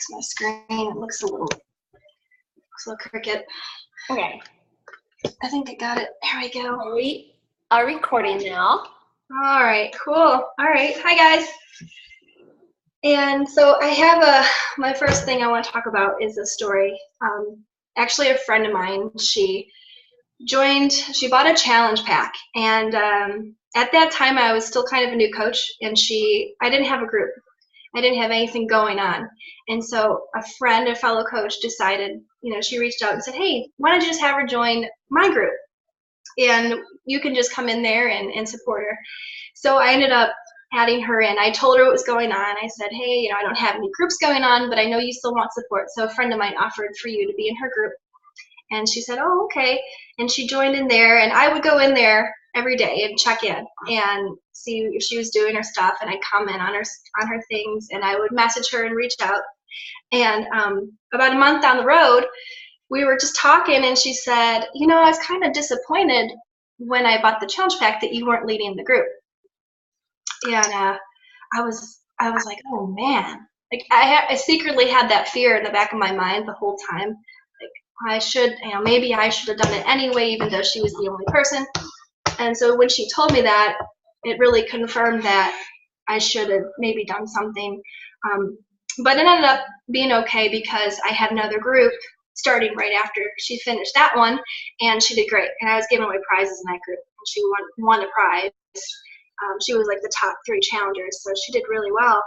fix my screen. It looks a little crooked. Okay. I think I got it. There we go. We are recording now. All right, cool. All right, hi guys. And so I have my first thing I want to talk about is a story. Actually, a friend of mine, she bought a challenge pack, and at that time I was still kind of a new coach, and I didn't have a group. I didn't have anything going on. And so a fellow coach decided, she reached out and said, hey, why don't you just have her join my group? And you can just come in there and support her. So I ended up adding her in. I told her what was going on. I said, hey, I don't have any groups going on, but I know you still want support. So a friend of mine offered for you to be in her group. And she said, oh, okay. And she joined in there, and I would go in there every day and check in and see if she was doing her stuff, and I'd comment on her things, and I would message her and reach out. And about a month down the road, we were just talking, and she said, I was kind of disappointed when I bought the challenge pack that you weren't leading the group. And I was like, oh man, like I secretly had that fear in the back of my mind the whole time. Like maybe I should have done it anyway, even though she was the only person. And so when she told me that, it really confirmed that I should have maybe done something. But it ended up being okay because I had another group starting right after she finished that one, and she did great. And I was giving away prizes in that group, and she won a prize. She was like the top 3 challengers, so she did really well.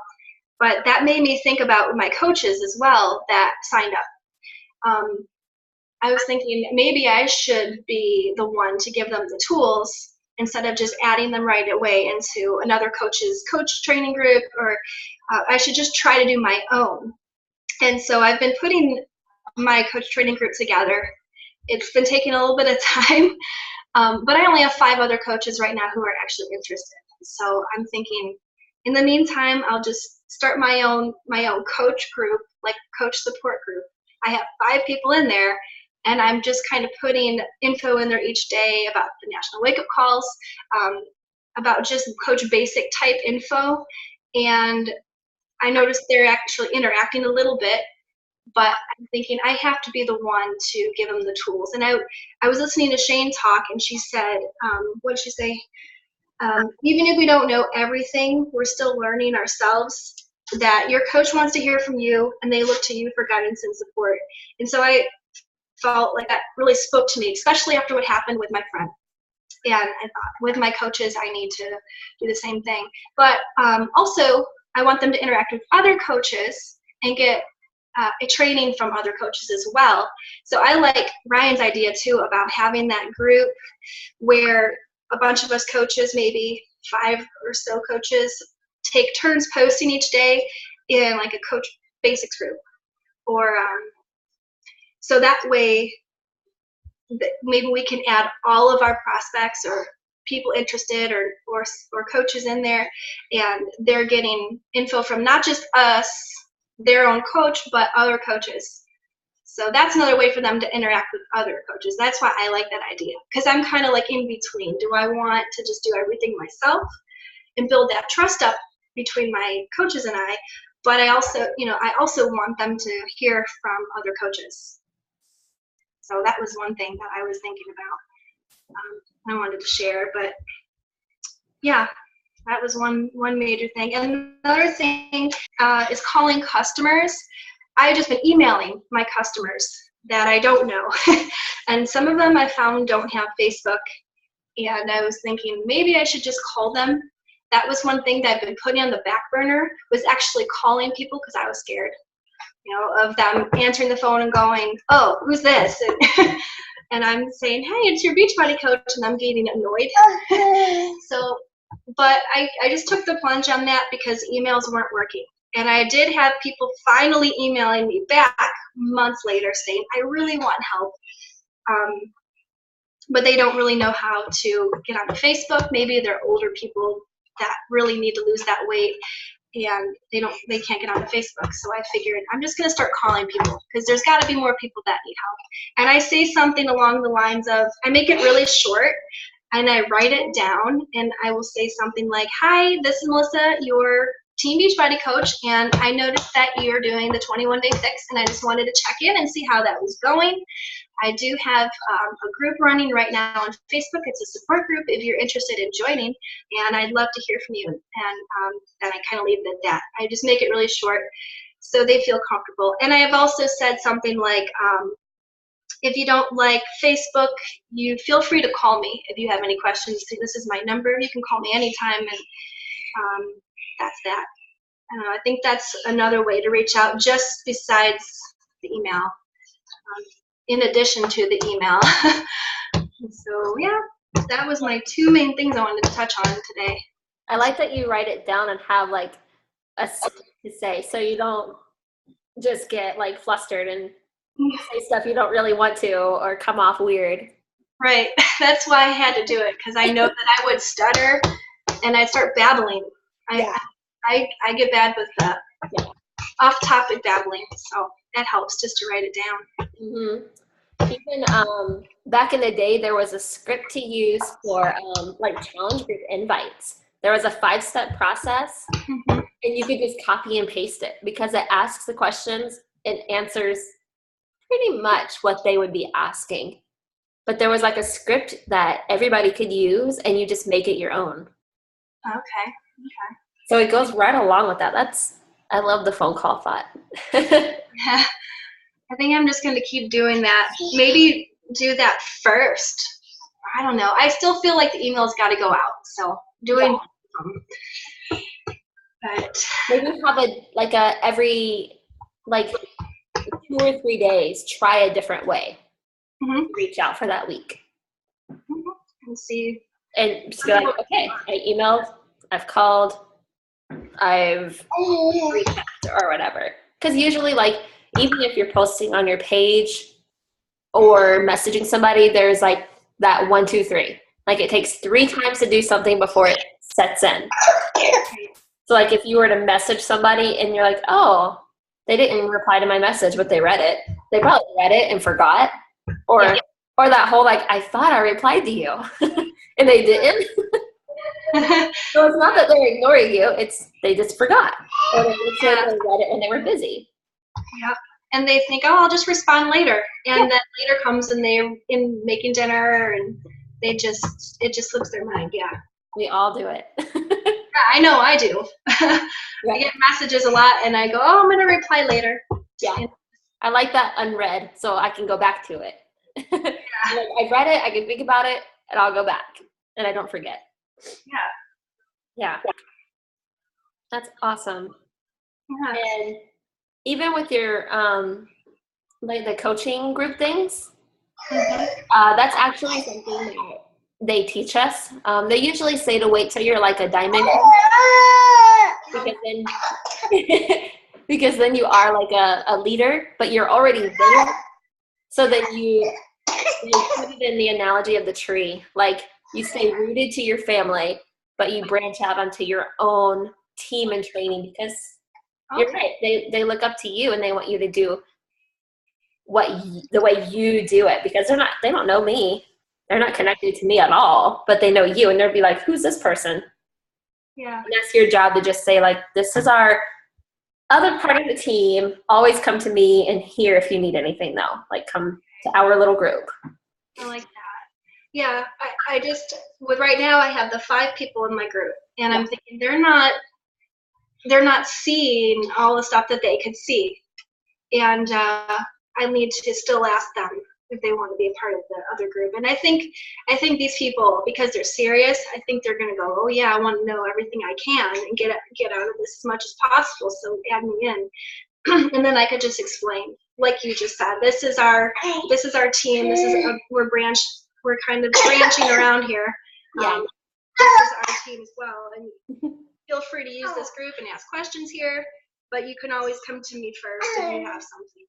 But that made me think about my coaches as well that signed up. I was thinking maybe I should be the one to give them the tools instead of just adding them right away into another coach's coach training group, or I should just try to do my own. And so I've been putting my coach training group together. It's been taking a little bit of time, but I only have 5 other coaches right now who are actually interested. So I'm thinking, in the meantime, I'll just start my own coach group, like coach support group. I have 5 people in there, and I'm just kind of putting info in there each day about the national wake-up calls, about just coach basic type info. And I noticed they're actually interacting a little bit, but I'm thinking I have to be the one to give them the tools. And I was listening to Shane talk, and she said, what did she say? Even if we don't know everything, we're still learning ourselves, that your coach wants to hear from you, and they look to you for guidance and support. And so I felt like that really spoke to me, especially after what happened with my friend. And I thought, with my coaches, I need to do the same thing. But also, I want them to interact with other coaches and get a training from other coaches as well. So I like Ryan's idea too about having that group where a bunch of us coaches, maybe 5 or so coaches, take turns posting each day in like a coach basics group, or so that way maybe we can add all of our prospects or people interested or coaches in there, and they're getting info from not just us, their own coach, but other coaches. So that's another way for them to interact with other coaches. That's why I like that idea, because I'm kind of like in between. Do I want to just do everything myself and build that trust up between my coaches and I, but I also want them to hear from other coaches. So that was one thing that I was thinking about. I wanted to share, but yeah, that was one major thing. And another thing is calling customers. I've just been emailing my customers that I don't know. And some of them I found don't have Facebook. And I was thinking maybe I should just call them. That was one thing that I've been putting on the back burner, was actually calling people, because I was scared, of them answering the phone and going, oh, who's this? And I'm saying, hey, it's your Beachbody coach, and I'm getting annoyed. But I just took the plunge on that because emails weren't working. And I did have people finally emailing me back months later saying, I really want help. But they don't really know how to get onto Facebook. Maybe they're older people that really need to lose that weight, and they can't get onto Facebook. So I figured I'm just going to start calling people, because there's got to be more people that need help. And I say something along the lines of, I make it really short, and I write it down, and I will say something like, hi, this is Melissa, your Team Beachbody coach, and I noticed that you're doing the 21-day fix, and I just wanted to check in and see how that was going. I do have a group running right now on Facebook. It's a support group if you're interested in joining, and I'd love to hear from you. And I kind of leave it at that. I just make it really short so they feel comfortable. And I have also said something like, if you don't like Facebook, you feel free to call me if you have any questions. This is my number. You can call me anytime, and that's that. I think that's another way to reach out, just besides the email, in addition to the email. So yeah, that was my two main things I wanted to touch on today. I like that you write it down and have like a script to say, so you don't just get like flustered and say stuff you don't really want to or come off weird. Right. That's why I had to do it, because I know that I would stutter and I'd start babbling. I get bad with off-topic babbling, so that helps just to write it down. Mm-hmm. Even back in the day, there was a script to use for like challenge group invites. There was a 5-step process, and you could just copy and paste it because it asks the questions and answers pretty much what they would be asking. But there was like a script that everybody could use, and you just make it your own. Okay. So it goes right along with that. I love the phone call thought. Yeah. I think I'm just going to keep doing that. Maybe do that first. I don't know. I still feel like the email's got to go out. So doing, but maybe have every 2 or 3 days, try a different way. Reach out for that week. And see. And just be like, okay, I emailed, I've called, I've reached out or whatever. Because usually, like, even if you're posting on your page or messaging somebody, there's like that 1, 2, 3. Like it takes 3 times to do something before it sets in. So like if you were to message somebody and you're like, oh, they didn't reply to my message, but they read it. They probably read it and forgot. Or that whole like, I thought I replied to you and they didn't. So it's not that they're ignoring you, it's they just forgot. Or they read it when they were busy. Yeah. And they think, oh, I'll just respond later. And then later comes and they're in making dinner and it just slips their mind. Yeah. We all do it. Yeah, I know I do. I get messages a lot and I go, oh, I'm going to reply later. Yeah. I like that unread so I can go back to it. Like, I've read it, I can think about it, and I'll go back. And I don't forget. Yeah. That's awesome. Yeah. And even with your like the coaching group things, that's actually something that they teach us. They usually say to wait till you're like a diamond, because then you are like a leader, but you're already there. So then you put it in the analogy of the tree, like you stay rooted to your family, but you branch out onto your own team and training because you're right. They look up to you and they want you to do the way you do it because they don't know me. They're not connected to me at all, but they know you and they'll be like, who's this person? Yeah. And that's your job to just say like, this is our other part of the team. Always come to me and here if you need anything though, like come to our little group. I like that. Yeah. I just, right now I have the 5 people in my group and I'm thinking they're not seeing all the stuff that they could see. And I need to still ask them if they want to be a part of the other group. And I think these people, because they're serious, I think they're going to go, oh yeah, I want to know everything I can and get out of this as much as possible. So add me in. And then I could just explain, like you just said, this is our team. We're kind of branching around here. This is our team as well. And feel free to use this group and ask questions here, but you can always come to me first if you have something.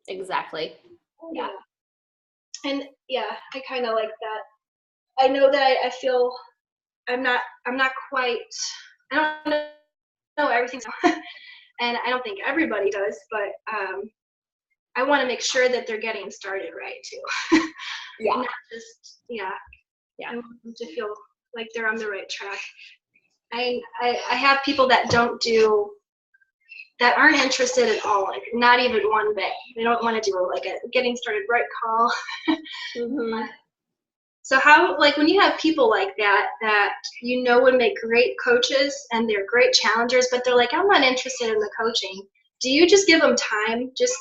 Exactly. Yeah. And I kind of like that. I know that I feel I'm not quite, I don't know everything. And I don't think everybody does, but I want to make sure that they're getting started right too. Not just, I want them to feel like they're on the right track. I have people that that aren't interested at all, like not even one bit. They don't want to do like a getting started right call. Mm-hmm. So how, like when you have people like that would make great coaches and they're great challengers, but they're like, I'm not interested in the coaching. Do you just give them time? Just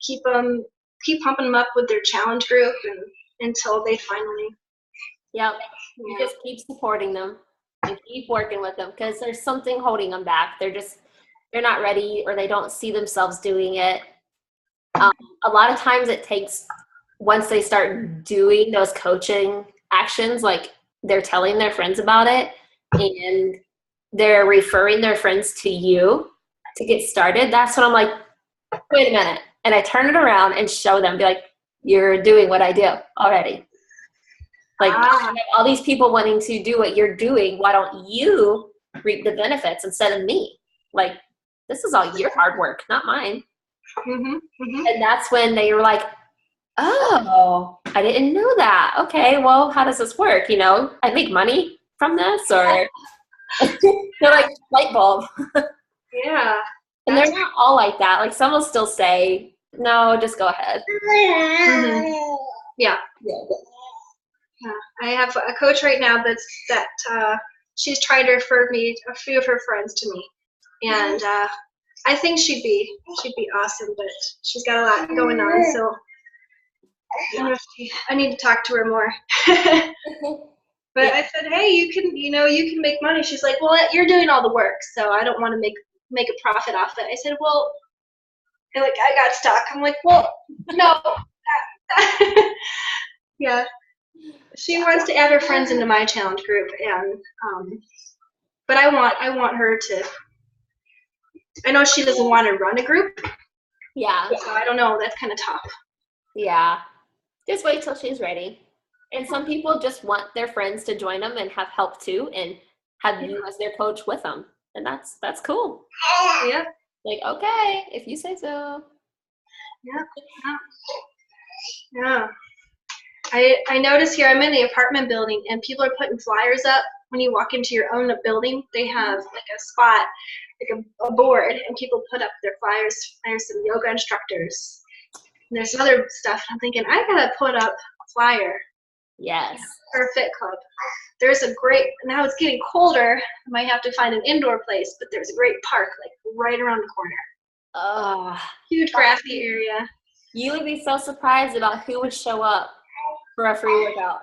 keep pumping them up with their challenge group until they finally. Yep. You just keep supporting them and keep working with them because there's something holding them back. They're not ready or they don't see themselves doing it. A lot of times it takes, once they start doing those coaching actions, like they're telling their friends about it and they're referring their friends to you to get started, that's when I'm like, wait a minute. And I turn it around and show them, be like, you're doing what I do already. Like, I have all these people wanting to do what you're doing. Why don't you reap the benefits instead of me? Like, this is all your hard work, not mine. Mm-hmm, mm-hmm. And that's when they were like, oh, I didn't know that. Okay, well, how does this work? You know, I make money from this, or they're like, light bulb. Yeah. And they're not all like that. Like, some will still say, no, just go ahead. Mm-hmm. Yeah. I have a coach right now she's tried to refer a few of her friends to me, and I think she'd be awesome, but she's got a lot going on, so I need to talk to her more. But I said, hey, you can make money. She's like, well, you're doing all the work, so I don't want to make a profit off it. I said, well, I got stuck. I'm like, well, no. Yeah. She wants to add her friends into my challenge group, and but I want her to. I know she doesn't want to run a group. Yeah. So I don't know. That's kind of tough. Yeah. Just wait till she's ready. And some people just want their friends to join them and have help too, and have you as their coach with them, and that's cool. Yeah. Like, okay, if you say so. Yeah. I notice here, I'm in the apartment building, and people are putting flyers up. When you walk into your own building, they have like a spot, like a board, and people put up their flyers. There's some yoga instructors, and there's some other stuff. I'm thinking, I gotta put up a flyer. Yes. For a fit club. There's a great, now it's getting colder, I might have to find an indoor place, but there's a great park like right around the corner. Oh, huge grassy area. You would be so surprised about who would show up for a free workout.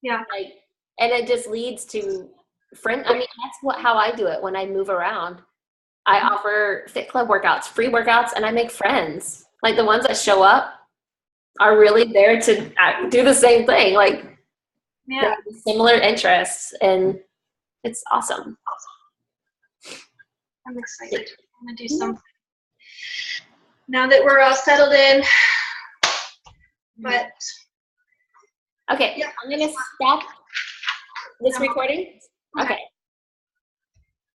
Yeah. Like, and it just leads to friend. I mean, that's how I do it when I move around. I offer fit club workouts, free workouts, and I make friends. Like, the ones that show up are really there to do the same thing. Like, they have similar interests, and it's awesome. I'm excited. I'm gonna do something now that we're all settled in. But okay, I'm gonna stop this recording. Okay.